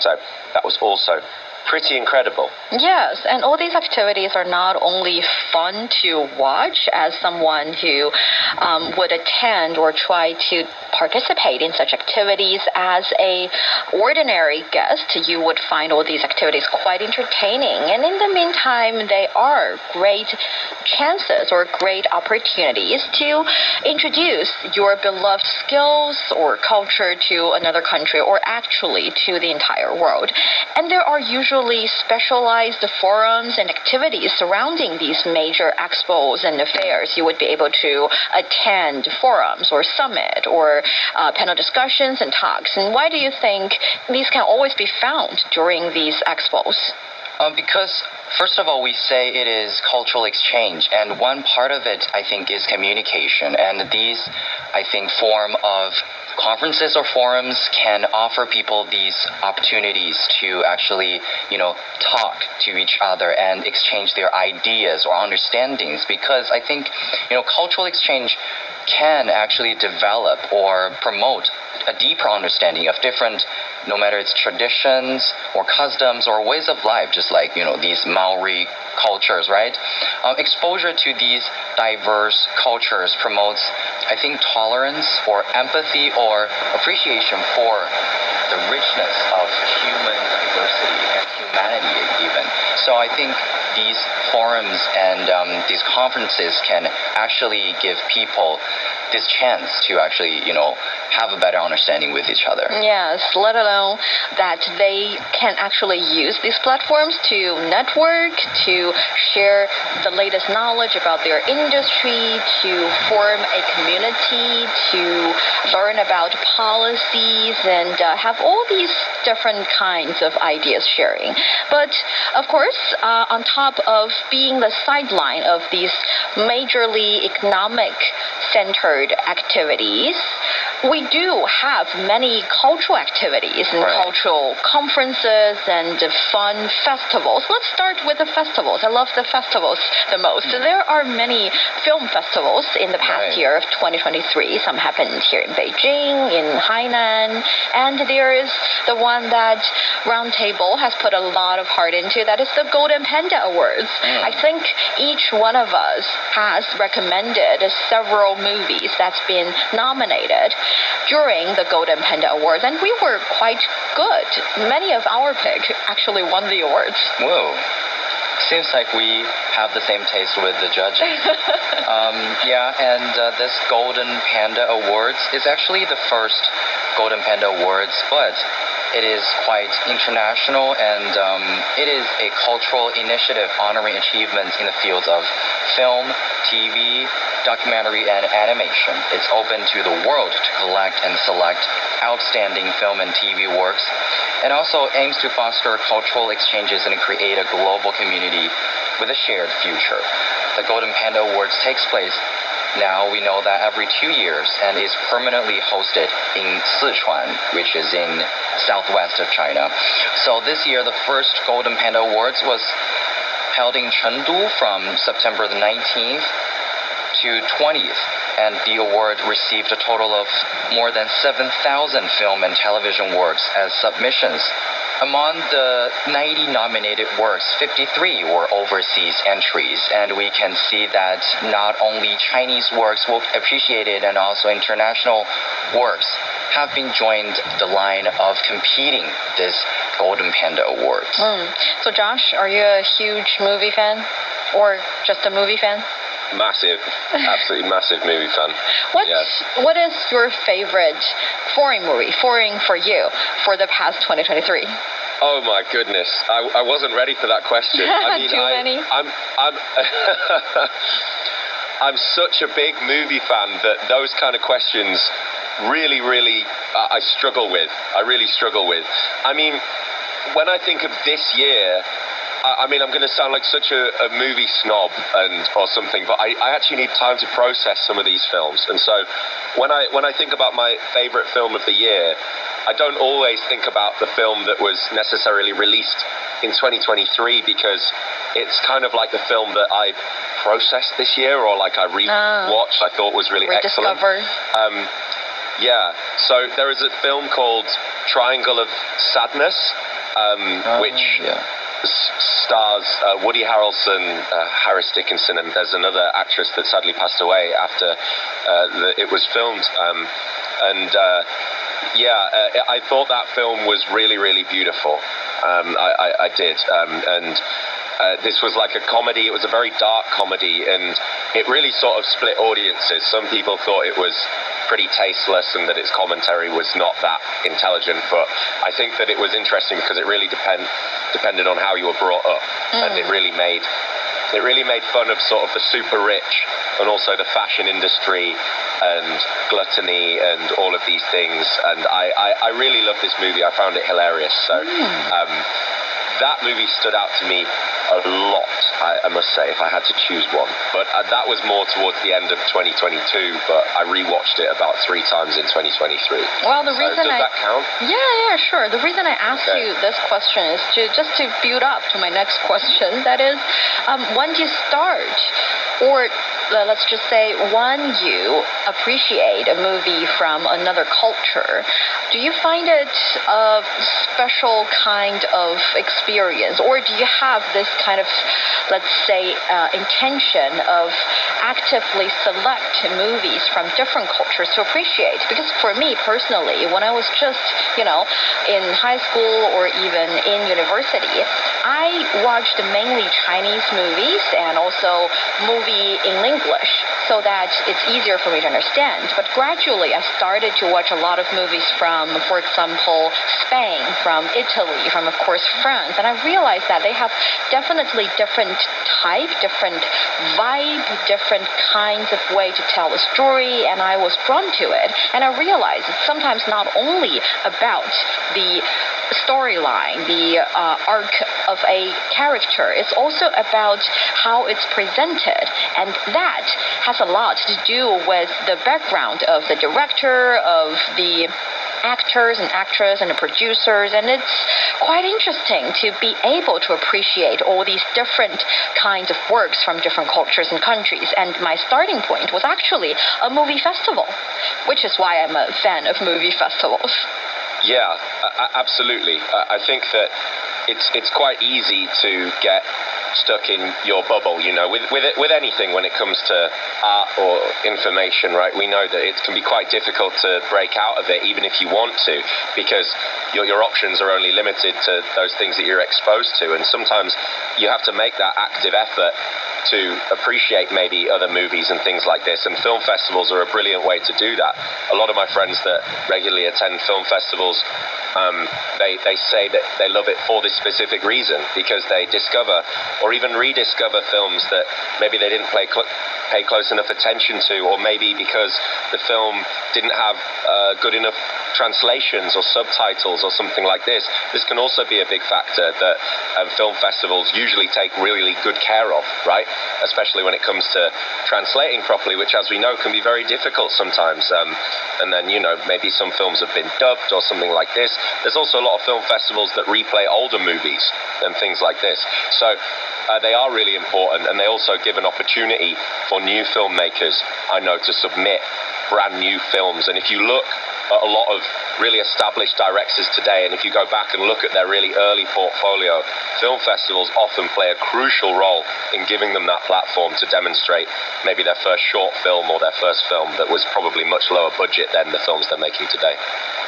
So that was also pretty incredible. Yes, and all these activities are not only fun to watch as someone who would attend or try to participate in such activities. As a ordinary guest, you would find all these activities quite entertaining, and in the meantime, they are great chances or great opportunities to introduce your beloved skills or culture to another country, or actually to the entire world. And there are usually specialized forums and activities surrounding these major expos and affairs. You would be able to attend forums or summit or panel discussions and talks. And why do you think these can always be found during these expos? Because, first of all, we say it is cultural exchange, and one part of it, I think, is communication. And these, I think, form of conferences or forums can offer people these opportunities to actually, talk to each other and exchange their ideas or understandings. Because I think, cultural exchange can actually develop or promote a deeper understanding of different, no matter it's traditions or customs or ways of life, just like, these Maori cultures, right? Exposure to these diverse cultures promotes, I think, tolerance or empathy or appreciation for the richness of human diversity and humanity even. So I think these forums and these conferences can actually give people this chance to actually, have a better understanding with each other. Yes, let alone that they can actually use these platforms to network, to share the latest knowledge about their industry, to form a community, to learn about policies, and have all these different kinds of ideas sharing. But, of course, on top of being the sideline of these majorly economic-centered activities, we do have many cultural activities and cultural conferences and fun festivals. Let's start with the festivals. I love the festivals the most. There are many film festivals in the past year of 2023. Some happened here in Beijing, in Hainan, and there is the one that Roundtable has put a lot of heart into. That is the Golden Panda Awards. I think each one of us has recommended several movies that's been nominated during the Golden Panda Awards, and we were quite good. Many of our picks actually won the awards. Whoa. Seems like we have the same taste with the judges. This Golden Panda Awards is actually the first Golden Panda Awards, but it is quite international, and it is a cultural initiative honoring achievements in the fields of film, TV, documentary, and animation. It's open to the world to collect and select outstanding film and TV works, and also aims to foster cultural exchanges and create a global community with a shared future. The Golden Panda Awards takes place now, we know that every 2 years, and is permanently hosted in Sichuan, which is in southwest of China. So this year, the first Golden Panda Awards was held in Chengdu from September the 19th to 20th, and the award received a total of more than 7,000 film and television works as submissions. Among the 90 nominated works, 53 were overseas entries, and we can see that not only Chinese works were appreciated, and also international works have been joined the line of competing this Golden Panda Awards. So Josh, are you a huge movie fan, or just a movie fan? Massive, absolutely massive movie fan. What is your favorite foreign movie, foreign for you, for the past 2023? Oh my goodness, I wasn't ready for that question. I mean, Too many? I'm such a big movie fan that those kind of questions really, I struggle with. I really struggle with. I mean, when I think of this year, I mean, I'm going to sound like such a movie snob or something, but I actually need time to process some of these films. And so when I think about my favorite film of the year, I don't always think about the film that was necessarily released in 2023, because it's kind of like the film that I processed this year, or like I rewatched, I thought was really excellent. Yeah. So there is a film called Triangle of Sadness, which stars Woody Harrelson, Harris Dickinson, and there's another actress that sadly passed away after it was filmed. I thought that film was really, really beautiful. I did. This was like a comedy. It was a very dark comedy, and it really sort of split audiences. Some people thought it was pretty tasteless and that its commentary was not that intelligent, but I think that it was interesting because it really depended on how you were brought up, and it really made fun of sort of the super rich and also the fashion industry and gluttony and all of these things. And I really loved this movie. I found it hilarious. So that movie stood out to me a lot, I must say, if I had to choose one. But that was more towards the end of 2022, but I rewatched it about 3 times in 2023. Well, does that count? Yeah, sure. The reason I asked you this question is just to build up to my next question. That is, when do you start, or let's just say when you appreciate a movie from another culture, do you find it a special kind of experience, or do you have this kind of, let's say, intention of actively select movies from different cultures to appreciate? Because for me personally, when I was just, in high school or even in university, I watched mainly Chinese movies and also movie in English so that it's easier for me to understand. But gradually I started to watch a lot of movies from, for example, Spain, from Italy, from, of course, France. And I realized that they have definitely different type, different vibe, different kinds of way to tell a story, and I was drawn to it. And I realized it's sometimes not only about the storyline, the arc of a character. It's also about how it's presented, and that has a lot to do with the background of the director, of the actors and actresses and the producers, and it's quite interesting to be able to appreciate all these different kinds of works from different cultures and countries. And my starting point was actually a movie festival, which is why I'm a fan of movie festivals. Yeah, absolutely. I think that it's quite easy to get stuck in your bubble, with anything when it comes to art or information, right? We know that it can be quite difficult to break out of it, even if you want to, because your options are only limited to those things that you're exposed to, and sometimes you have to make that active effort to appreciate maybe other movies and things like this, and film festivals are a brilliant way to do that. A lot of my friends that regularly attend film festivals, they say that they love it for this specific reason, because they discover or even rediscover films that maybe they didn't pay close enough attention to, or maybe because the film didn't have good enough translations or subtitles or something like this. This can also be a big factor that film festivals usually take really good care of, right? Especially when it comes to translating properly, which, as we know, can be very difficult sometimes. And then, maybe some films have been dubbed or something like this. There's also a lot of film festivals that replay older movies and things like this. So they are really important, and they also give an opportunity for new filmmakers, I know, to submit brand new films. And if you look at a lot of really established directors today, and if you go back and look at their really early portfolio, film festivals often play a crucial role in giving them that platform to demonstrate maybe their first short film or their first film that was probably much lower budget than the films they're making today.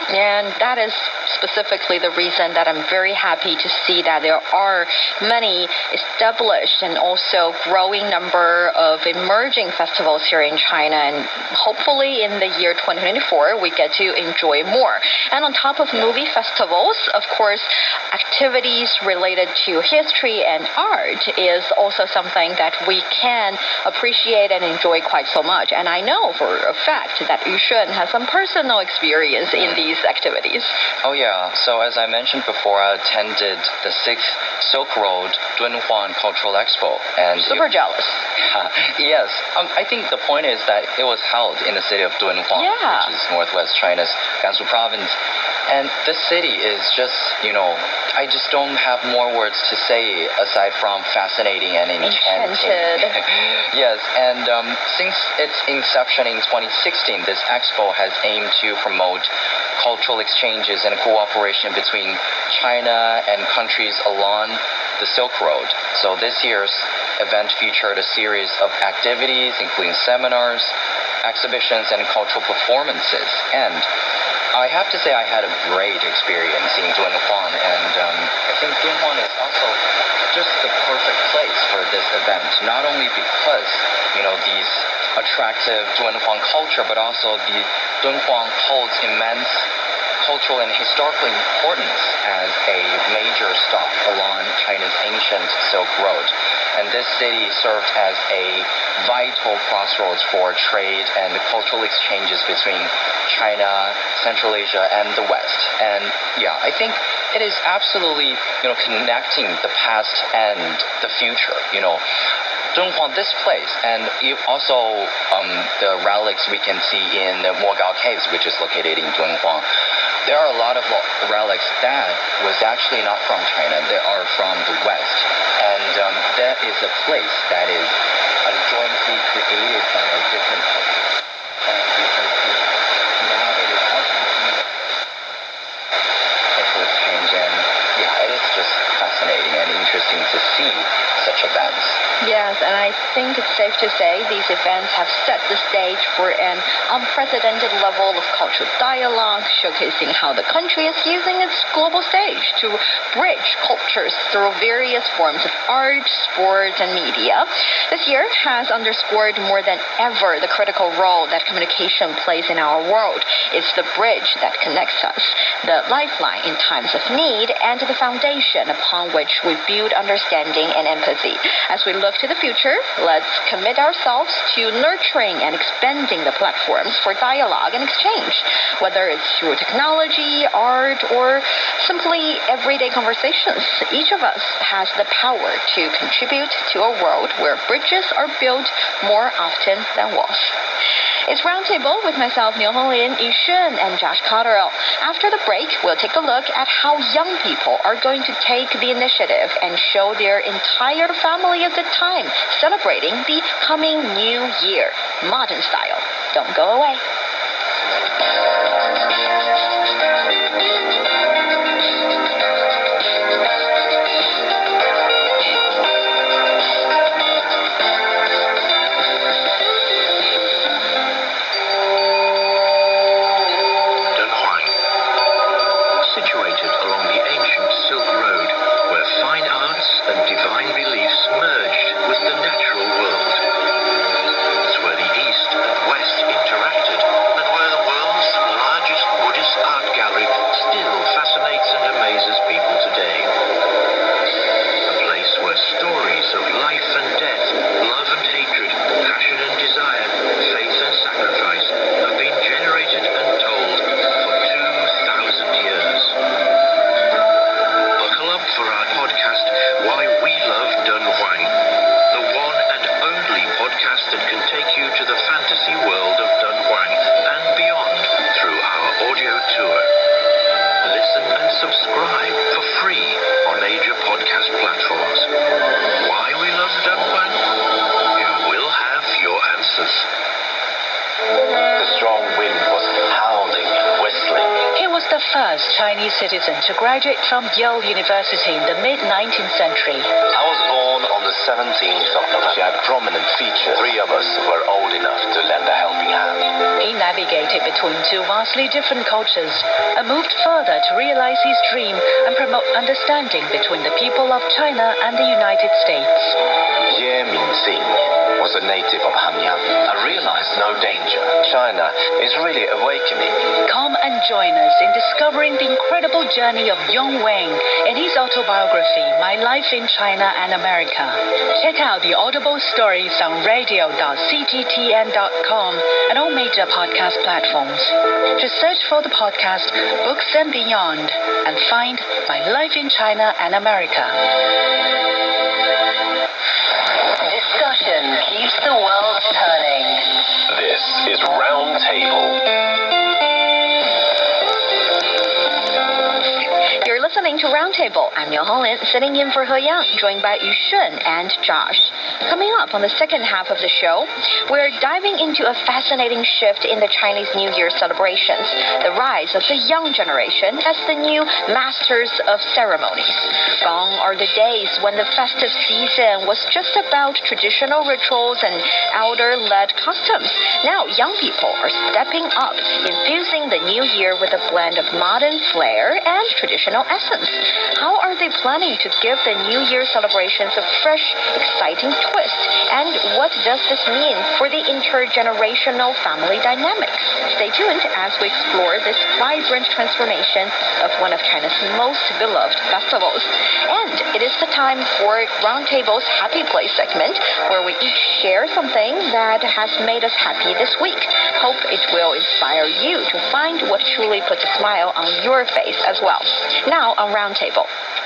And that is specifically the reason that I'm very happy to see that there are many established and also growing number of emerging festivals here in China, and hopefully in the year 2024 we get to enjoy more. And on top of movie festivals, of course, activities related to history and art is also something that we can appreciate and enjoy quite so much. And I know for a fact that Yushun has some personal experience in these activities. Oh yeah, so as I mentioned before, I attended the 6th Silk Road Dunhuang Cultural Expo. And super jealous. Yes, I think the point is that it was held in the city of Dunhuang, which is northwest China's Gansu province. And this city is just, I just don't have more words to say aside from fascinating and enchanting. Yes, and since its inception in 2016, this expo has aimed to promote cultural exchanges and cooperation between China and countries along the Silk Road. So this year's event featured a series of activities, including seminars, exhibitions, and cultural performances. And I have to say I had a great experience in Dunhuang, and I think Dunhuang is also just the perfect place for this event, not only because, these attractive Dunhuang culture, but also the Dunhuang holds immense cultural and historical importance as a major stop along China's ancient Silk Road. And this city served as a vital crossroads for trade and cultural exchanges between China, Central Asia, and the West. And I think it is absolutely, connecting the past and the future, Dunhuang, this place, and also the relics we can see in the Mogao Caves, which is located in Dunhuang. There are a lot of relics that was actually not from China. They are from the West. And that is a place that is jointly created by different cultures. And we can see now it is also cultural exchange, and it is just fascinating and interesting to see such events. Yes, and I think it's safe to say these events have set the stage for an unprecedented level of cultural dialogue, showcasing how the country is using its global stage to bridge cultures through various forms of art, sport, and media. This year has underscored more than ever the critical role that communication plays in our world. It's the bridge that connects us, the lifeline in times of need, and the foundation upon which we build understanding and empathy. As we look to the future, let's commit ourselves to nurturing and expanding the platforms for dialogue and exchange. Whether it's through technology, art, or simply everyday conversations, each of us has the power to contribute to a world where bridges are built more often than walls. It's Roundtable with myself, Niu Honglin, Yu Shun, and Josh Cotterill. After the break, we'll take a look at how young people are going to take the initiative and show their entire family a good time celebrating the coming new year, modern style. Don't go away. Situated along the ancient Silk Road, where fine arts and divine beliefs merged with the natural world. It's where the East and West interacted, and where the world's largest Buddhist art gallery still fascinates and amazes people today. A place where stories of life and death, love and hatred, passion and desire, faith and sacrifice have been generated and told for 2,000 years. Buckle up for our podcast, Why We Love Dunhuang, the one and only podcast that can take you to the fantasy world of Dunhuang and beyond through our audio tour. Listen and subscribe for free on major podcast platforms. Why We Love Dunhuang? You will have your answers. The strong wind was howling, whistling. He was the first Chinese citizen to graduate from Yale University in the mid-19th century. I was born on the 17th of November. She had prominent features. 3 of us were old enough to lend a helping hand. He navigated between two vastly different cultures and moved further to realize his dream and promote understanding between the people of China and the United States. Ye Mingxing was a native of Hanyang. I realized no danger. China is really awakening. Come and join us in discovering the incredible journey of Yong Wang in his autobiography, My Life in China and America. Check out the Audible stories on radio.cgtn.com and all major podcast platforms. Just search for the podcast Books and Beyond and find My Life in China and America. Discussion keeps the world turning. This is Roundtable. Roundtable. I'm Liu Honglin, sitting in for He Yang, joined by Yu Shun and Josh. Coming up on the second half of the show, we're diving into a fascinating shift in the Chinese New Year celebrations, the rise of the young generation as the new masters of ceremonies. Gone are the days when the festive season was just about traditional rituals and elder-led customs. Now, young people are stepping up, infusing the new year with a blend of modern flair and traditional essence. How are they planning to give the New Year celebrations a fresh, exciting twist? And what does this mean for the intergenerational family dynamics? Stay tuned as we explore this vibrant transformation of one of China's most beloved festivals. And it is the time for Roundtable's Happy Place segment, where we each share something that has made us happy this week. Hope it will inspire you to find what truly puts a smile on your face as well. Now on Roundtable.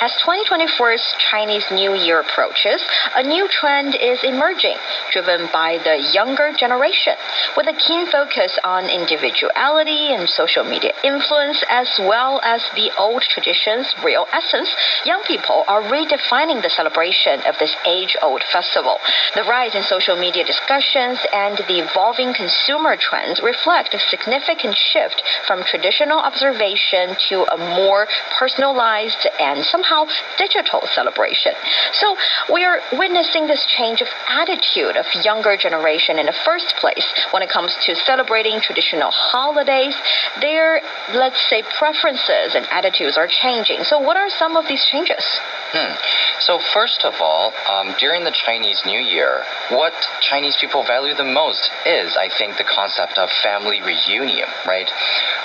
As 2024's Chinese New Year approaches, a new trend is emerging, driven by the younger generation. With a keen focus on individuality and social media influence, as well as the old tradition's real essence, young people are redefining the celebration of this age-old festival. The rise in social media discussions and the evolving consumer trends reflect a significant shift from traditional observation to a more personalized and somehow digital celebration. So we are witnessing this change of attitude of younger generation in the first place when it comes to celebrating traditional holidays. Their, let's say, preferences and attitudes are changing. So what are some of these changes? So first of all, during the Chinese New Year, what Chinese people value the most is, I think, the concept of family reunion, right?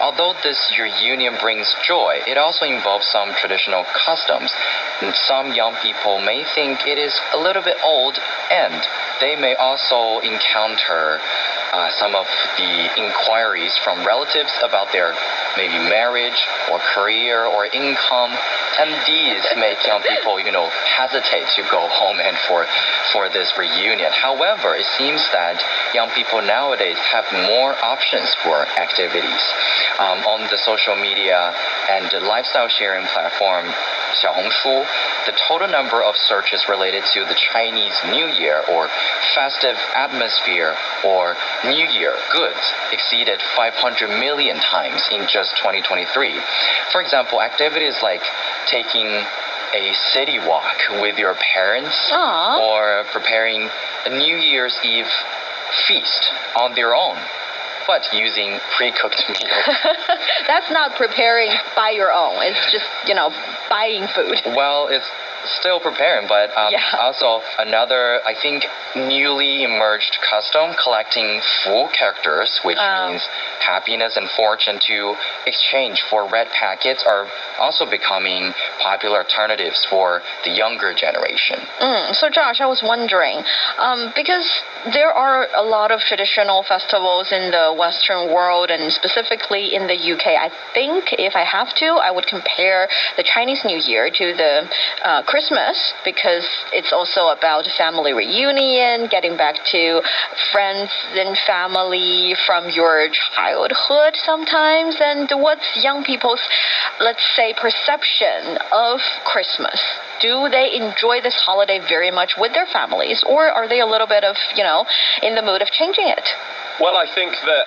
Although this reunion brings joy, it also involves some traditional customs. And some young people may think it is a little bit old, and they may also encounter some of the inquiries from relatives about their maybe marriage or career or income, and these make young people, hesitate to go home and for this reunion. However, it seems that young people nowadays have more options for activities. On the social media and the lifestyle sharing platform Xiaohongshu, the total number of searches related to the Chinese New Year or festive atmosphere or New Year goods exceeded 500 million times in just 2023. For example, activities like taking a city walk with your parents or preparing a New Year's Eve feast on their own, but using pre-cooked meals. That's not preparing by your own. It's just, buying food. Well, it's still preparing, but also another, I think, newly emerged custom, collecting Fu characters, which means happiness and fortune, to exchange for red packets, are also becoming popular alternatives for the younger generation. So Josh, I was wondering, because there are a lot of traditional festivals in the Western world and specifically in the UK, I think if I have to, I would compare the Chinese New Year to the Christmas, because it's also about family reunion, getting back to friends and family from your childhood sometimes. And what's young people's, let's say, perception of Christmas? Do they enjoy this holiday very much with their families, or are they a little bit of, in the mood of changing it? Well, I think that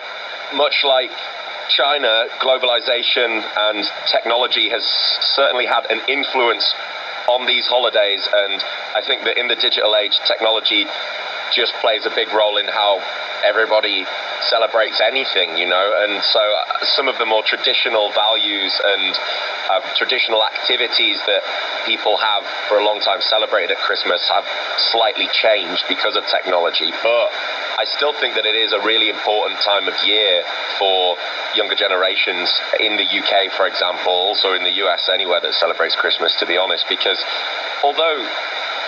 much like China, globalization and technology has certainly had an influence on these holidays, and I think that in the digital age, technology just plays a big role in how everybody celebrates anything, and so some of the more traditional values and traditional activities that people have for a long time celebrated at Christmas have slightly changed because of technology, but I still think that it is a really important time of year for younger generations in the UK, for example, also in the US, anywhere that celebrates Christmas, to be honest, because although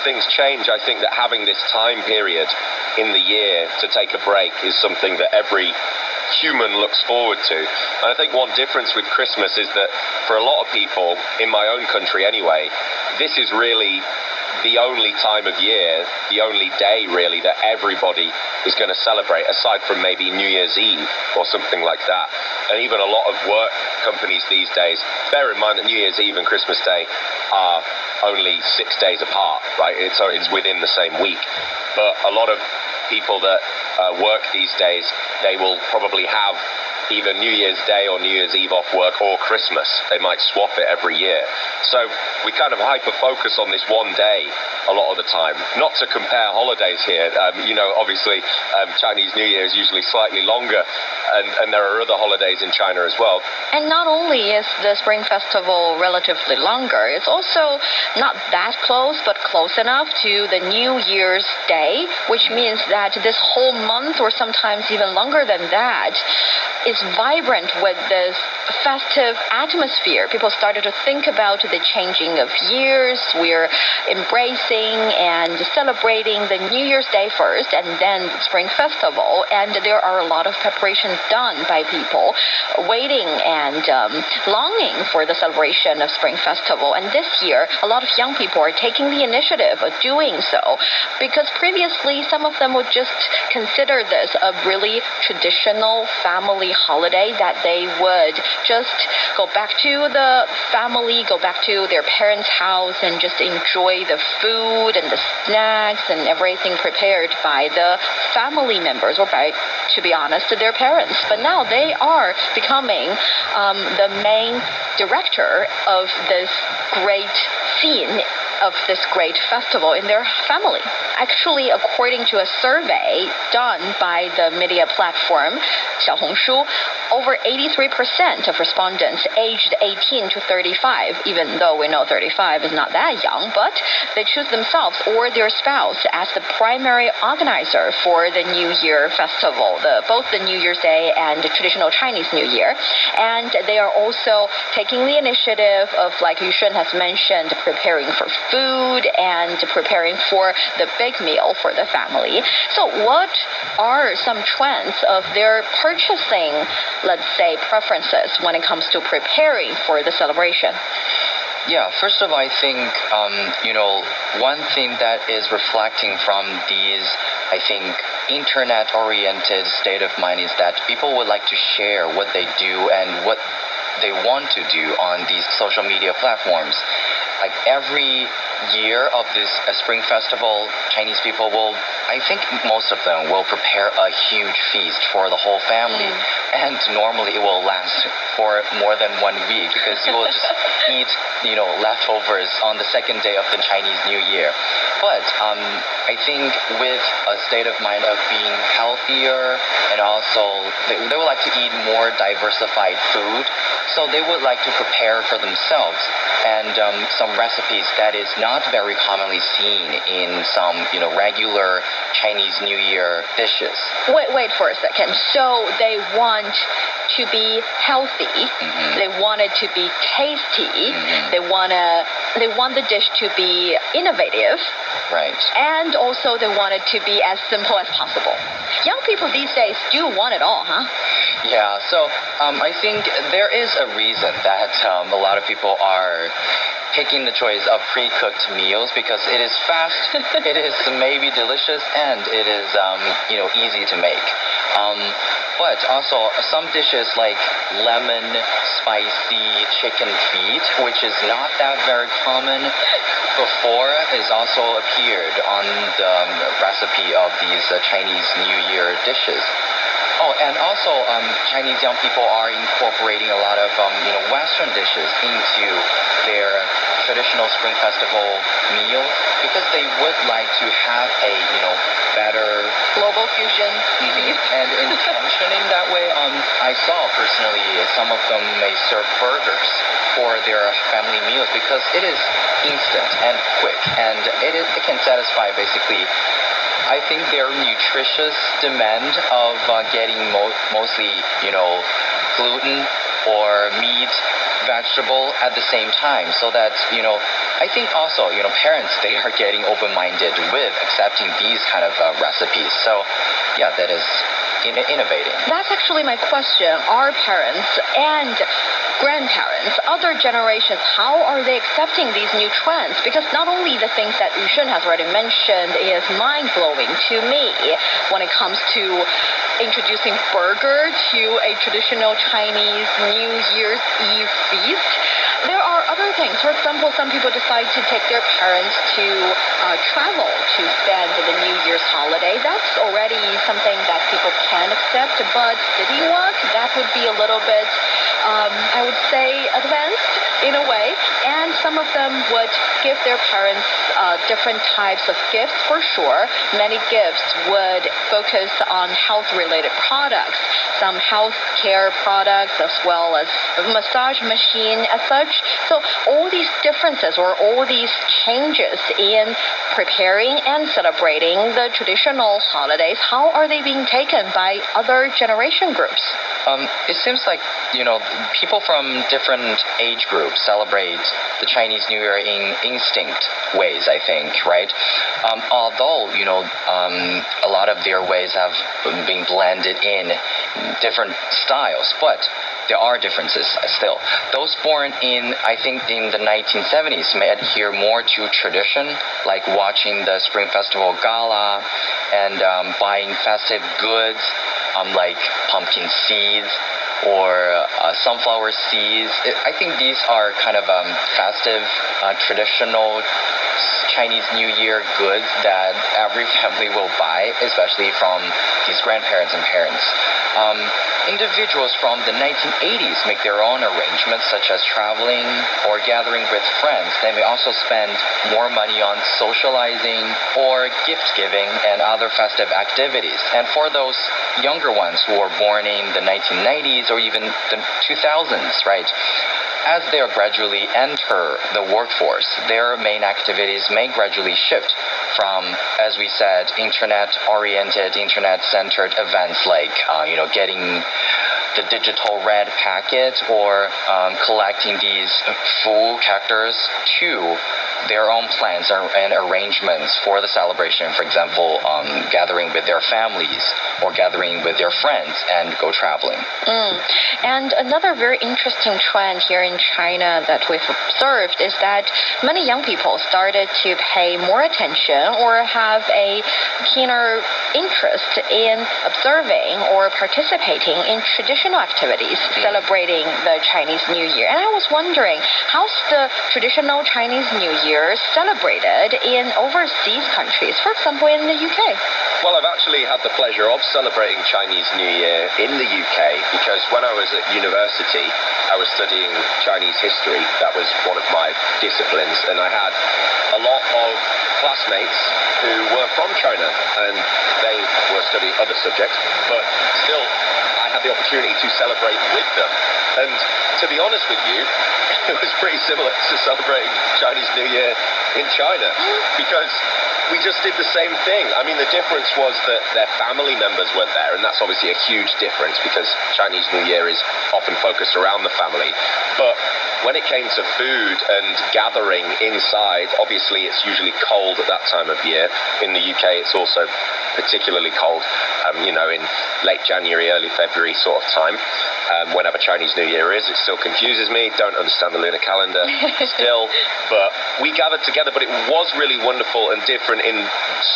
things change, I think that having this time period in the year to take a break is something that every human looks forward to. And I think one difference with Christmas is that for a lot of people, in my own country anyway, this is really the only time of year, the only day really that everybody is going to celebrate, aside from maybe New Year's Eve or something like that. And even a lot of work companies these days, bear in mind that New Year's Eve and Christmas Day are only 6 days apart, right? So it's within the same week. But a lot of people that work these days, they will probably have either New Year's Day or New Year's Eve off work or Christmas. They might swap it every year. So we kind of hyper-focus on this one day a lot of the time. Not to compare holidays here. Obviously Chinese New Year is usually slightly longer, and there are other holidays in China as well. And not only is the Spring Festival relatively longer, it's also not that close, but close enough to the New Year's Day, which means that this whole month, or sometimes even longer than that, is vibrant with this festive atmosphere. People started to think about the changing of years. We're embracing and celebrating the New Year's Day first, and then the Spring Festival. And there are a lot of preparations done by people waiting and longing for the celebration of Spring Festival. And this year, a lot of young people are taking the initiative of doing so, because previously some of them would just consider this a really traditional family holiday, that they would just go back to the family, go back to their parents' house and just enjoy the food and the snacks and everything prepared by the family members, or by, to be honest, their parents. But now they are becoming the main director of this great scene, of this great festival in their family. Actually, according to a survey done by the media platform Xiaohongshu, over 83% of respondents aged 18 to 35, even though we know 35 is not that young, but they choose themselves or their spouse as the primary organizer for the New Year festival, both the New Year's Day and the traditional Chinese New Year. And they are also taking the initiative of, like Yushun has mentioned, preparing for food and preparing for the big meal for the family. So what are some trends of their purchasing, let's say, preferences when it comes to preparing for the celebration? Yeah, first of all, I think, one thing that is reflecting from these, I think, internet-oriented state of mind is that people would like to share what they do and what they want to do on these social media platforms. Like every year of this Spring Festival, Chinese people will, I think most of them will prepare a huge feast for the whole family. And normally it will last for more than 1 week, because you will just eat, leftovers on the second day of the Chinese New Year. But I think with a state of mind of being healthier, and also they would like to eat more diversified food, so they would like to prepare for themselves and some recipes that is not very commonly seen in some regular Chinese New Year dishes. Wait for a second. So they want to be healthy. They want it to be tasty. They want the dish to be innovative. Right. And also they want it to be as simple as possible. Young people these days do want it all, huh? Yeah, so I think there is a reason that a lot of people are picking the choice of pre-cooked meals, because it is fast, it is maybe delicious, and it is easy to make. But also some dishes like lemon spicy chicken feet, which is not that very common before, is also appeared on the recipe of these Chinese New Year dishes. Oh, and also Chinese young people are incorporating a lot of Western dishes into their traditional Spring Festival meals, because they would like to have a better global fusion. And intention in that way. I saw personally some of them may serve burgers for their family meals, because it is instant and quick, and it can satisfy basically, I think, their nutritious demand of getting mostly, gluten or meat, vegetable at the same time. So that, I think also, parents, they are getting open-minded with accepting these kind of recipes. So, yeah, that is innovating. That's actually my question. Our parents and grandparents, other generations, how are they accepting these new trends? Because not only the things that Yushun has already mentioned is mind-blowing to me when it comes to introducing burger to a traditional Chinese New Year's Eve feast. There are other things. For example, some people decide to take their parents to travel to spend the New Year's holiday. That's already something that people can accept, but city walk, that would be a little bit, I would say, advanced in a way. And some of them would give their parents different types of gifts for sure. Many gifts would focus on health-related products, some health care products as well as massage machine as such. So all these differences or all these changes in preparing and celebrating the traditional holidays, how are they being taken by other generation groups? It seems like, people from different age groups celebrate the Chinese New Year in instinct ways, I think, right? Although, a lot of their ways have been blended in different styles, but there are differences still. Those born in, I think, in the 1970s may adhere more to tradition, like watching the Spring Festival Gala and buying festive goods, like pumpkin seeds or sunflower seeds. I think these are kind of festive, traditional Chinese New Year goods that every family will buy, especially from these grandparents and parents. Individuals from the 1980s make their own arrangements, such as traveling or gathering with friends. They may also spend more money on socializing or gift giving and other festive activities. And for those younger ones who were born in the 1990s or even the 2000s, right? As they gradually enter the workforce, their main activities may gradually shift from, as we said, internet-oriented, internet-centered events like, getting the digital red packet or collecting these full characters to their own plans and arrangements for the celebration. For example, gathering with their families or gathering with their friends and go traveling. And another very interesting trend here in China that we've observed is that many young people started to pay more attention or have a keener interest in observing or participating in traditional activities celebrating the Chinese New Year. And I was wondering, how's the traditional Chinese New Year celebrated in overseas countries, for example, in the UK? Well, I've actually had the pleasure of celebrating Chinese New Year in the UK because when I was at university, I was studying Chinese history. That was one of my disciplines, and I had a lot of classmates who were from China, and they were studying other subjects, but still I had the opportunity to celebrate with them. And to be honest with you, it was pretty similar to celebrating Chinese New Year in China because we just did the same thing. I mean, the difference was that their family members weren't there, and that's obviously a huge difference because Chinese New Year is often focused around the family. But when it came to food and gathering inside, obviously it's usually cold at that time of year. In the UK, it's also particularly cold, in late January, early February sort of time. Whenever Chinese New Year is, it still confuses me. Don't understand the lunar calendar still. But we gathered together, but it was really wonderful and different in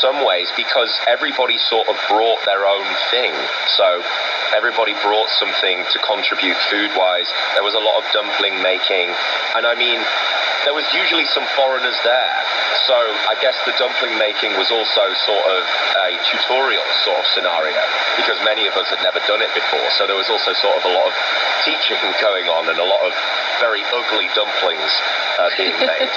some ways because everybody sort of brought their own thing. So everybody brought something to contribute food-wise. There was a lot of dumpling making. And I mean, there was usually some foreigners there. So I guess the dumpling making was also sort of a tutorial sort of scenario because many of us had never done it before. So there was also sort of a lot of teaching going on and a lot of very ugly dumplings being made.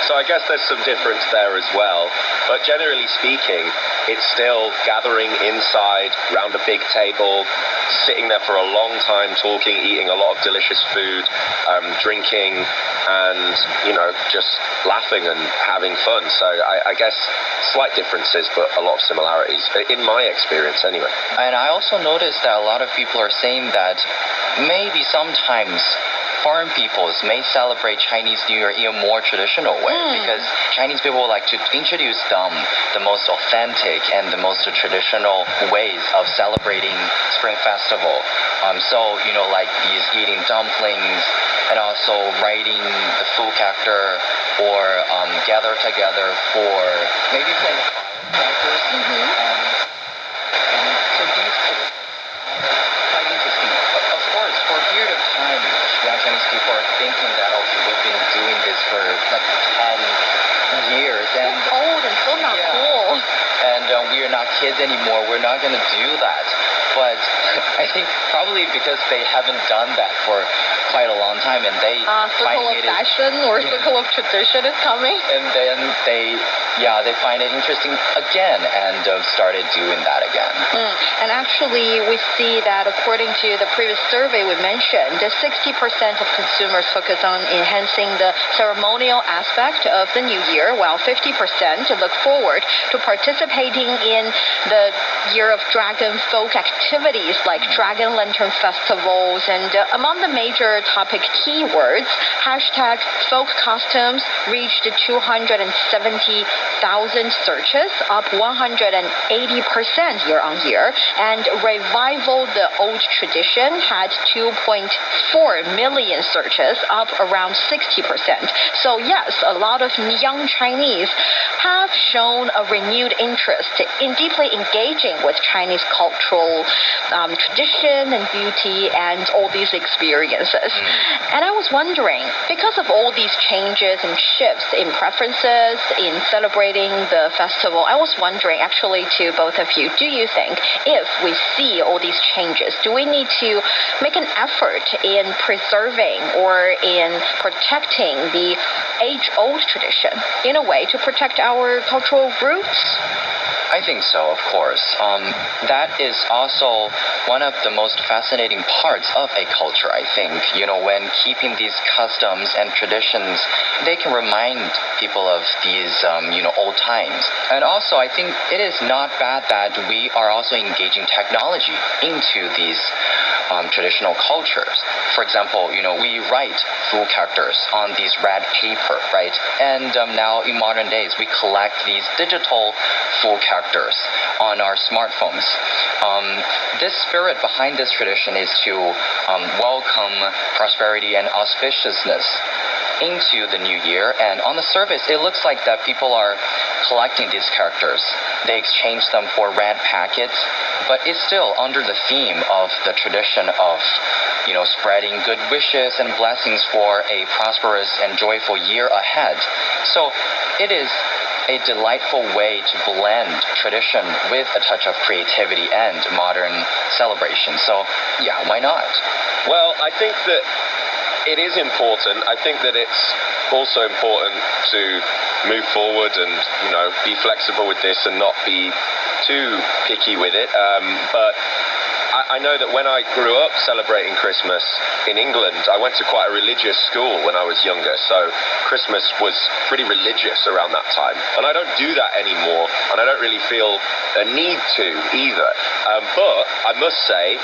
So I guess there's some difference there as well. But generally speaking, it's still gathering inside around a big table, sitting there for a long time talking, eating a lot of delicious food, drinking, and, just laughing and having fun. So I guess slight differences, but a lot of similarities, in my experience anyway. And I also noticed that a lot of people are saying that maybe sometimes foreign peoples may celebrate Chinese New Year in a more traditional way because Chinese people like to introduce them the most authentic and the most traditional ways of celebrating Spring Festival. So, like these eating dumplings and also riding the food character or gather together for maybe playing firecrackers. And so these quite interesting. Of course, for a period of time, young Chinese people are thinking that, okay, we've been doing this for like 10 years. And old and still not cool. And we are not kids anymore. We're not going to do that. But I think probably because they haven't done that for quite a long time, and they circle of fashion or circle of tradition is coming. And then they find it interesting again and started doing that again. And actually, we see that according to the previous survey we mentioned, 60% of consumers focus on enhancing the ceremonial aspect of the new year, while 50% look forward to participating in the Year of Dragon folk activities like Dragon Lantern festivals. And among the major topic keywords, hashtag folk costumes reached 270,000 searches, up 180% year on year, and revival the old tradition had 2.4 million searches, up around 60%. So yes, a lot of young Chinese have shown a renewed interest in deeply engaging with Chinese cultural tradition and beauty and all these experiences. And I was wondering, because of all these changes and shifts in preferences in celebrating the festival, I was wondering actually to both of you, do you think if we see all these changes, do we need to make an effort in preserving or in protecting the age-old tradition in a way to protect our cultural roots? I think so, of course. That is also one of the most fascinating parts of a culture, I think. When keeping these customs and traditions, they can remind people of these, old times. And also, I think it is not bad that we are also engaging technology into these traditional cultures. For example, we write full characters on these red paper, right? And now in modern days, we collect these digital full characters on our smartphones. This spirit behind this tradition is to welcome prosperity and auspiciousness into the new year, and on the surface it looks like that people are collecting these characters. They exchange them for red packets, but it's still under the theme of the tradition of spreading good wishes and blessings for a prosperous and joyful year ahead. So it is a delightful way to blend tradition with a touch of creativity and modern celebration. So yeah, why not? Well, I think that it is important. I think that it's also important to move forward and, be flexible with this and not be too picky with it. But I know that when I grew up celebrating Christmas in England, I went to quite a religious school when I was younger, so Christmas was pretty religious around that time. And I don't do that anymore, and I don't really feel a need to either. But I must say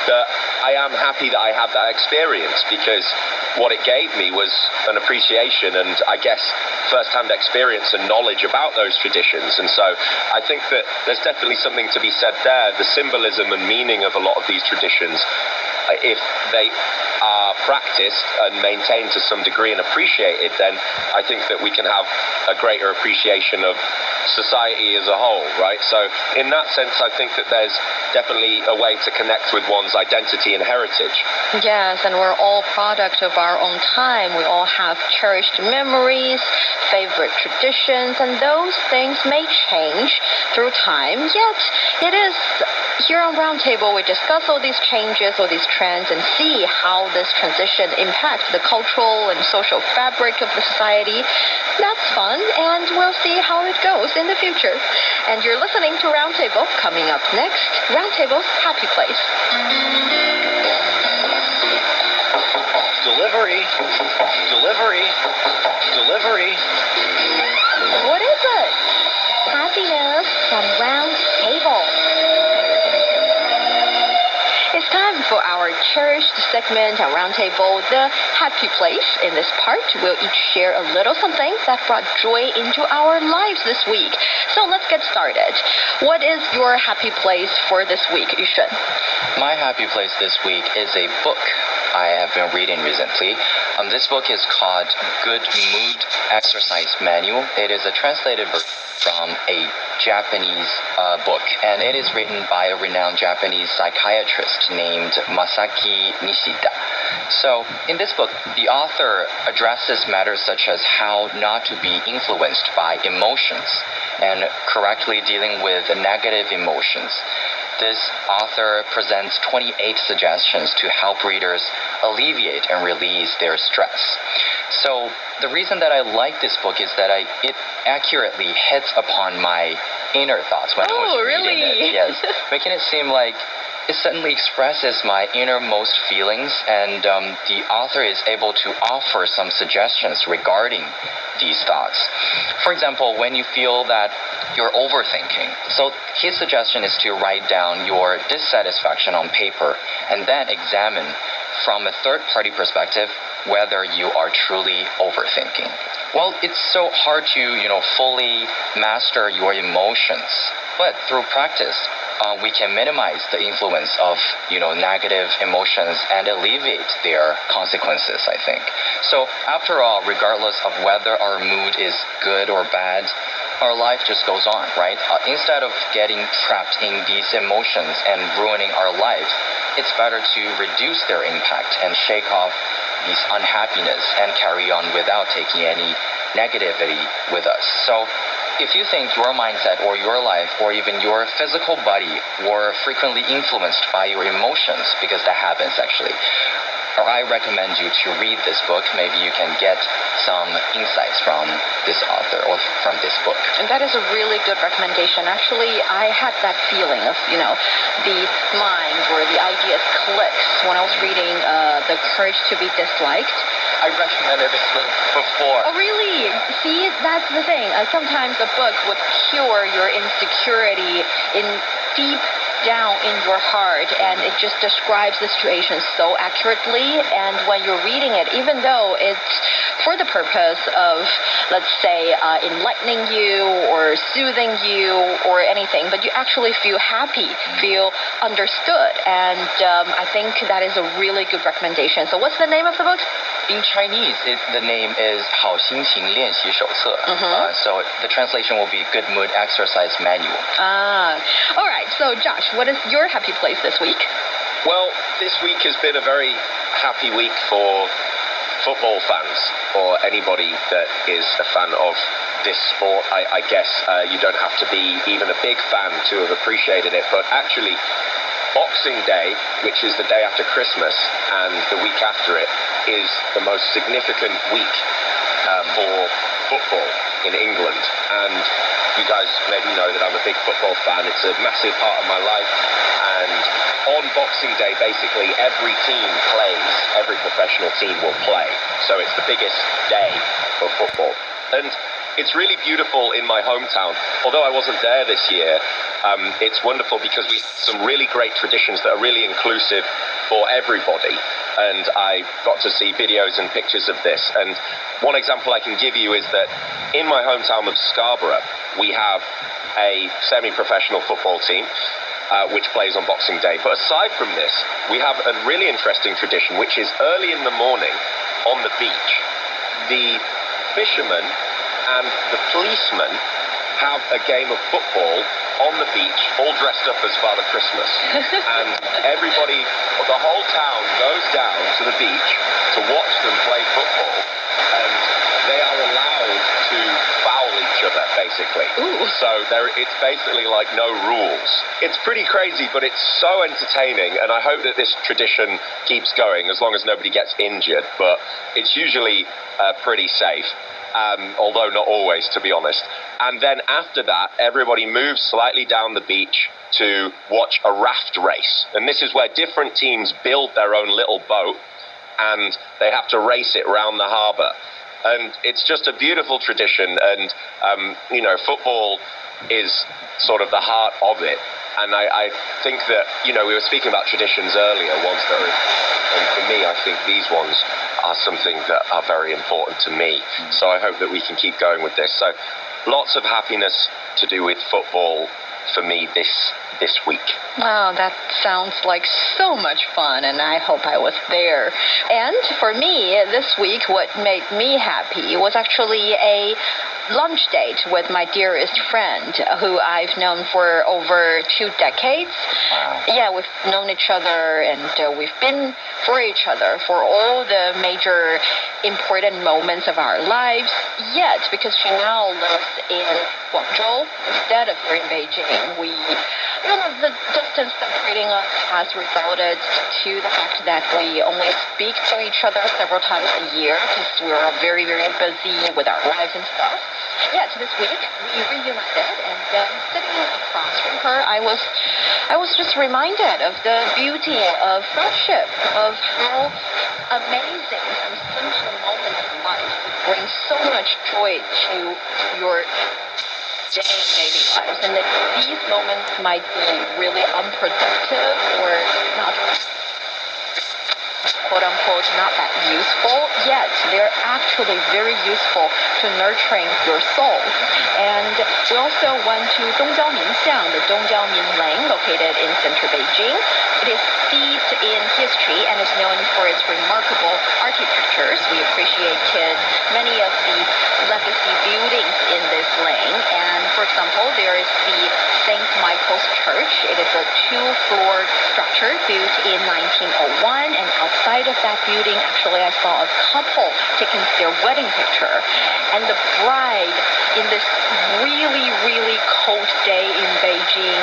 that I am happy that I had that experience, because what it gave me was an appreciation and, I guess, first-hand experience and knowledge about those traditions. And so I think that there's definitely something to be said there. The symbolism and meaning of a lot of these traditions, if they are practiced and maintained to some degree and appreciated, then I think that we can have a greater appreciation of society as a whole, right? So in that sense, I think that there's definitely a way to connect with one's identity and heritage. Yes, and we're all product of our own time. We all have cherished memories, favorite traditions, and those things may change through time. Yet it is here on Roundtable we discuss all these changes, all these trends, and see how this transition impacts the cultural and social fabric of the society. That's fun, and we'll see how it goes in the future. And you're listening to Roundtable. Coming up next, Roundtable's Happy Place. Delivery. What is it? Happiness from Roundtable. It's time for our cherished segment and roundtable, the happy place. In this part, we'll each share a little something that brought joy into our lives this week. So let's get started. What is your happy place for this week, Yushun? My happy place this week is a book I have been reading recently. This book is called Good Mood Exercise Manual. It is a translated version from a Japanese book, and it is written by a renowned Japanese psychiatrist named Masaki Nishida. So, in this book, the author addresses matters such as how not to be influenced by emotions and correctly dealing with negative emotions. This author presents 28 suggestions to help readers alleviate and release their stress. So the reason that I like this book is that it accurately hits upon my inner thoughts when I was reading it. Yes, making it seem like it suddenly expresses my innermost feelings, and the author is able to offer some suggestions regarding these thoughts. For example, when you feel that you're overthinking, so his suggestion is to write down your dissatisfaction on paper and then examine from a third-party perspective whether you are truly overthinking. Well, it's so hard to, fully master your emotions, but through practice, we can minimize the influence of, negative emotions and alleviate their consequences, I think. So after all, regardless of whether our mood is good or bad, our life just goes on, right? Instead of getting trapped in these emotions and ruining our lives, it's better to reduce their impact and shake off these unhappiness and carry on without taking any negativity with us. So if you think your mindset or your life or even your physical body were frequently influenced by your emotions, because that happens actually, or I recommend you to read this book. Maybe you can get some insights from this author or from this book. And that is a really good recommendation. Actually, I had that feeling of, the mind or the ideas clicks when I was reading The Courage to be Disliked. I recommended this book before. Oh, really? See, that's the thing. Sometimes a book would cure your insecurity in deep down in your heart, and it just describes the situation so accurately. And when you're reading it, even though it's for the purpose of, let's say, enlightening you or soothing you or anything, but you actually feel happy, feel understood, and I think that is a really good recommendation. So what's the name of the book? In Chinese, the name is 好心情练习手册. So the translation will be Good Mood Exercise Manual. All right. So Josh, what is your happy place this week? Well, this week has been a very happy week for football fans or anybody that is a fan of this sport. I guess you don't have to be even a big fan to have appreciated it, but actually Boxing Day, which is the day after Christmas, and the week after it, is the most significant week for football in England. And you guys maybe know that I'm a big football fan. It's a massive part of my life. And on Boxing Day, basically, every team plays. Every professional team will play. So it's the biggest day for football. And it's really beautiful in my hometown. Although I wasn't there this year, it's wonderful because we have some really great traditions that are really inclusive for everybody. And I got to see videos and pictures of this. And one example I can give you is that in my hometown of Scarborough, we have a semi-professional football team which plays on Boxing Day. But aside from this, we have a really interesting tradition, which is early in the morning on the beach, the fishermen and the policemen have a game of football on the beach, all dressed up as Father Christmas. And everybody, the whole town goes down to the beach to watch them play football. And they are allowed to foul each other, basically. Ooh. So it's basically like no rules. It's pretty crazy, but it's so entertaining. And I hope that this tradition keeps going as long as nobody gets injured. But it's usually pretty safe. Although not always, to be honest. And then after that, everybody moves slightly down the beach to watch a raft race. And this is where different teams build their own little boat, and they have to race it round the harbour. And it's just a beautiful tradition, and, football is sort of the heart of it. And I think that, we were speaking about traditions earlier, ones that are, and for me, I think these ones are something that are very important to me. So I hope that we can keep going with this. So lots of happiness to do with football for me this week. Wow, that sounds like so much fun, and I hope I was there. And for me, this week, what made me happy was actually a lunch date with my dearest friend, who I've known for over 2 decades. Wow. Yeah, we've known each other, and we've been for each other for all the major important moments of our lives. Yet, because she now lives in Guangzhou instead of here in Beijing, the distance separating us has resulted to the fact that we only speak to each other several times a year because we're very, very busy with our lives and stuff. Yet this week we reunited, and sitting across from her, I was just reminded of the beauty of friendship, of how amazing some simple moments in life bring so much joy to your daily lives, and that these moments might be really unproductive or not, quote-unquote, not that useful, yet they're actually very useful to nurturing your soul. And we also went to Dongjiaominxiang, the Dongjiaomin Lane, located in central Beijing. It is steeped in history and is known for its remarkable architectures. We appreciate many of the legacy buildings in this lane. And for example, there is the St. Michael's Church. It is a 2-floor structure built in 1901, and outside of that building, actually, I saw a couple taking their wedding picture. And the bride, in this really, really cold day in Beijing,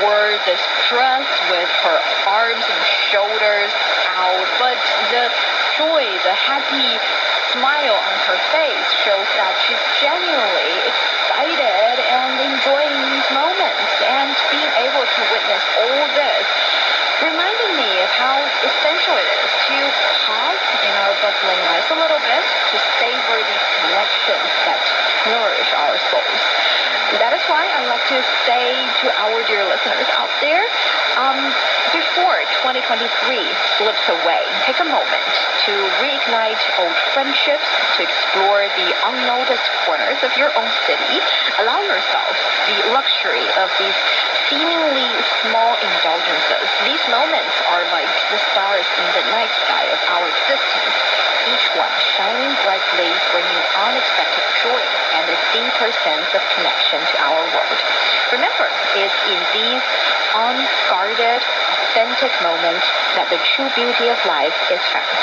wore this dress with her arms and shoulders out, but the joy, the happy smile on her face shows that she's genuinely excited and enjoying these moments. And being able to witness all this reminded me of how essential it is to pause in our bustling lives a little bit to savor these connections that nourish our souls. That is why I'd like to say to our dear listeners out there, before 2023 slips away, take a moment to reignite old friendships, to explore the unnoticed corners of your own city. Allow yourself the luxury of these seemingly small indulgences. These moments are like the stars in the night sky of our existence, each one shining brightly, bringing unexpected joy and a deeper sense of connection to our world. Remember, it's in these unguarded, authentic moments that the true beauty of life is found.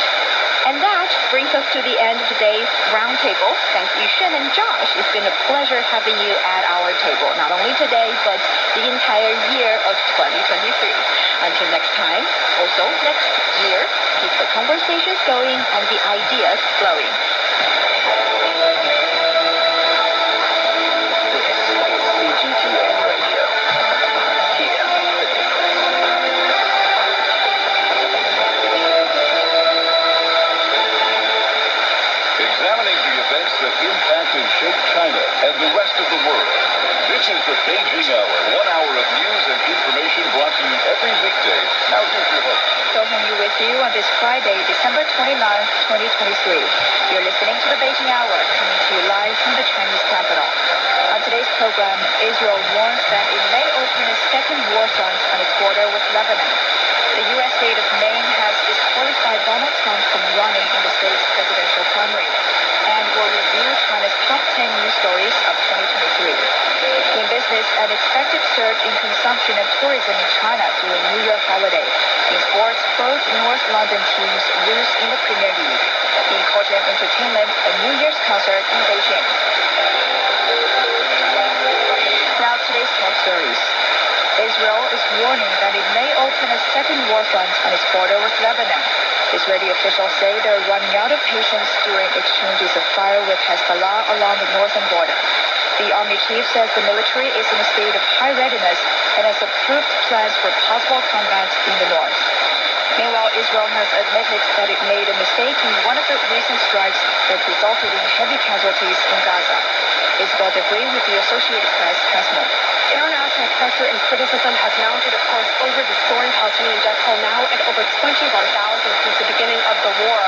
And that brings us to the end of today's roundtable. Thanks, Yushen and Josh. It's been a pleasure having you at our table, not only today, but the entire year of 2023. Until next time, also next year, keep the conversations going and the ideas flowing. CGTN Radio. Here. Examining the events that impact and shape China and the rest of the world. This is the Beijing Hour, 1 hour of news and information brought to you every weekday. Now here's your host. Welcome you with you on this Friday, December 29th, 2023. You're listening to the Beijing Hour, coming to you live from the Chinese capital. On today's program, Israel warns that it may open a second war front on its border with Lebanon. The U.S. state of Maine has disqualified Donald Trump from running in the state's presidential primary. And we'll review China's top 10 news stories of 2023. In business, an expected surge in consumption and tourism in China during New Year holiday. In sports, both North London teams lose in the Premier League. In culture and entertainment, a New Year's concert in Beijing. Now today's top stories. Israel is warning that it may open a second war front on its border with Lebanon. Israeli officials say they're running out of patience during exchanges of fire with Hezbollah along the northern border. The army chief says the military is in a state of high readiness and has approved plans for possible combat in the north. Meanwhile, Israel has admitted that it made a mistake in one of the recent strikes that resulted in heavy casualties in Gaza. Isabel Debris with the Associated Press has more. International pressure and criticism has mounted, of course, over the soaring Palestinian death toll now at over 21,000 since the beginning of the war.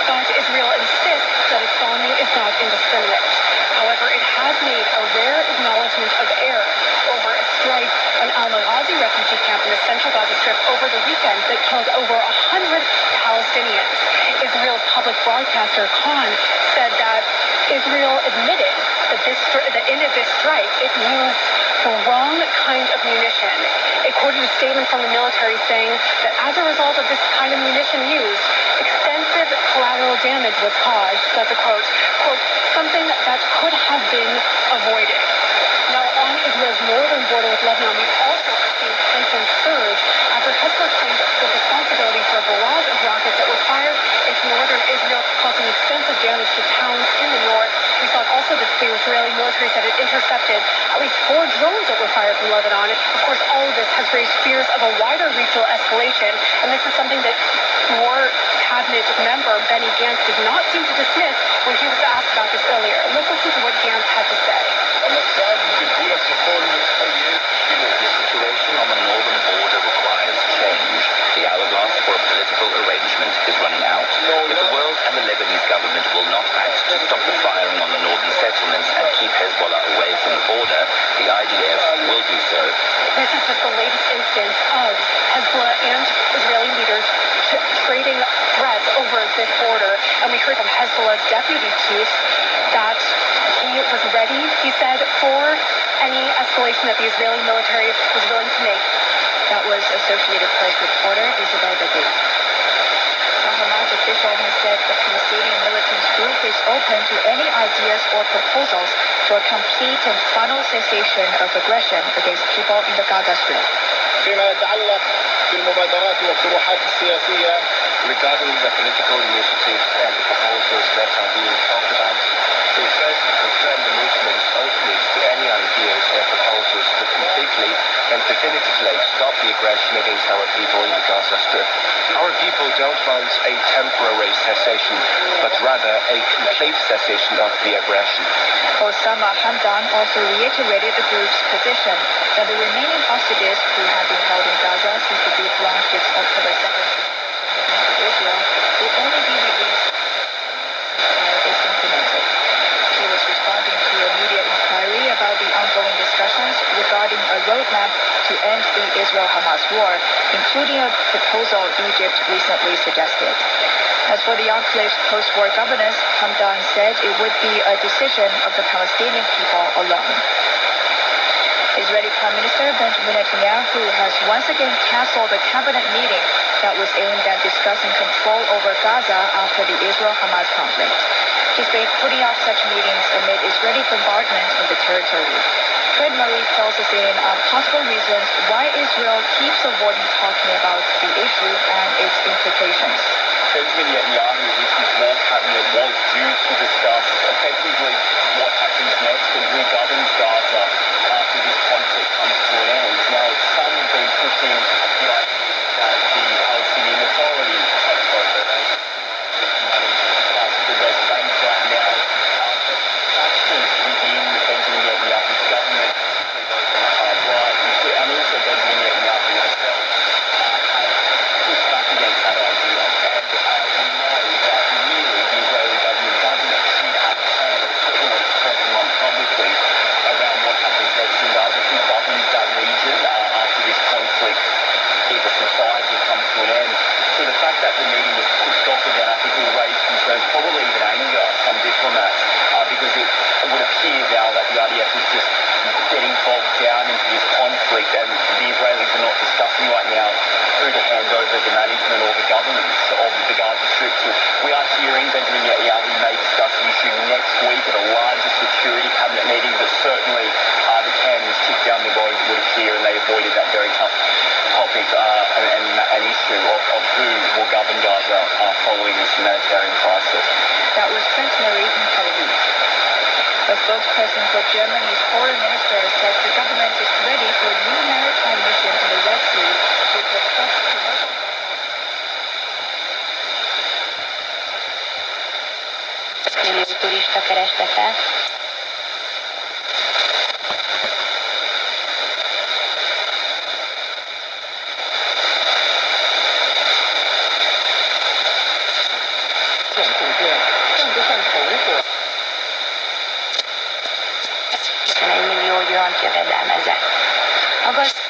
But Israel insists that its bombing is not indiscriminate. However, it has made a rare acknowledgement of error over a strike on al-Maghazi refugee camp in the central Gaza Strip over the weekend that killed over 100 Palestinians. Israel's public broadcaster Khan said that Israel admitted that in this strike it used the wrong kind of munition. It quoted a statement from the military saying that as a result of this kind of munition used, extensive collateral damage was caused. That's a quote, something that could have been avoided. Now, on Israel's northern border with Lebanon, we also are seeing tensions surge after Hezbollah claimed the responsibility for a barrage of rockets that were fired into northern Israel, causing extensive damage to towns in the north. We saw also that the Israeli military said it intercepted at least 4 drones that were fired from Lebanon. Of course, all of this has raised fears of a wider regional escalation, and this is something that War Cabinet member Benny Gantz did not seem to dismiss when he was asked about this earlier. Let's listen to what Gantz had to say. The situation on the northern border requires change. The hourglass for a political arrangement is running out. If the world and the Lebanese government will not act to stop the firing on the northern settlements and keep Hezbollah away from the border, the IDF will do so. This is just the latest instance of Hezbollah and Israeli leaders trading threats over this border. And we heard from Hezbollah's deputy chief that he was ready, he said, for any escalation that the Israeli military was willing to make. That was Associated Press reporter Isabel Debris. A Hamas official has said the Palestinian militant group is open to any ideas or proposals for a complete and final cessation of aggression against people in the Gaza Strip. Regarding the political initiatives and the proposals that are being talked about, they first confirm the movement's openness to any ideas and proposals to completely and definitively stop the aggression against our people in the Gaza Strip. Our people don't want a temporary cessation, but rather a complete cessation of the aggression. Osama Hamdan also reiterated the group's position that the remaining hostages who have been held in Gaza since the group launched its October 7th into Israel will only be released if is implemented. He was responding to a media inquiry about the ongoing discussions regarding a roadmap to end the Israel-Hamas war, including a proposal Egypt recently suggested. As for the enclave's post-war governance, Hamdan said it would be a decision of the Palestinian people alone. Israeli Prime Minister Benjamin Netanyahu has once again cancelled a cabinet meeting that was aimed at discussing control over Gaza after the Israel-Hamas conflict. He's been putting off such meetings amid Israeli bombardment of the territory. Fred Murray fills us in on possible reasons why Israel keeps avoiding talking about the issue and its implications. Benjamin Netanyahu's recent war cabinet was due to discuss effectively what happens next and who governs Gaza after this conflict comes to an end. Now, some have been pushing the idea that the Palestinian Authority takes over. They manage parts of the West Bank right now. But factions within Benjamin Netanyahu's government, those on the hard right, and also Benjamin Netanyahu himself, have pushed back against that idea. So the fact that the meeting was pushed off again, I think will raise concerns, probably even anger some diplomats, because it would appear now that the IDF is just getting bogged down into this conflict, and the Israelis are not discussing right now who to hand over the management or the governance of the Gaza Strip to. We are hearing Benjamin Netanyahu may discuss the issue next week at a larger security cabinet meeting, but certainly the can was kicked down the road, it would appear, and they avoided that very tough topic and an issue of who will govern Gaza following this humanitarian crisis. That was Prince Murray in Tel Aviv. A spokesperson for Germany's foreign minister says the government is ready for a new maritime mission in the Red Sea, which will stop commercial vessels növekedő turista kerestete. $1 millió yuant jövedelmezett. A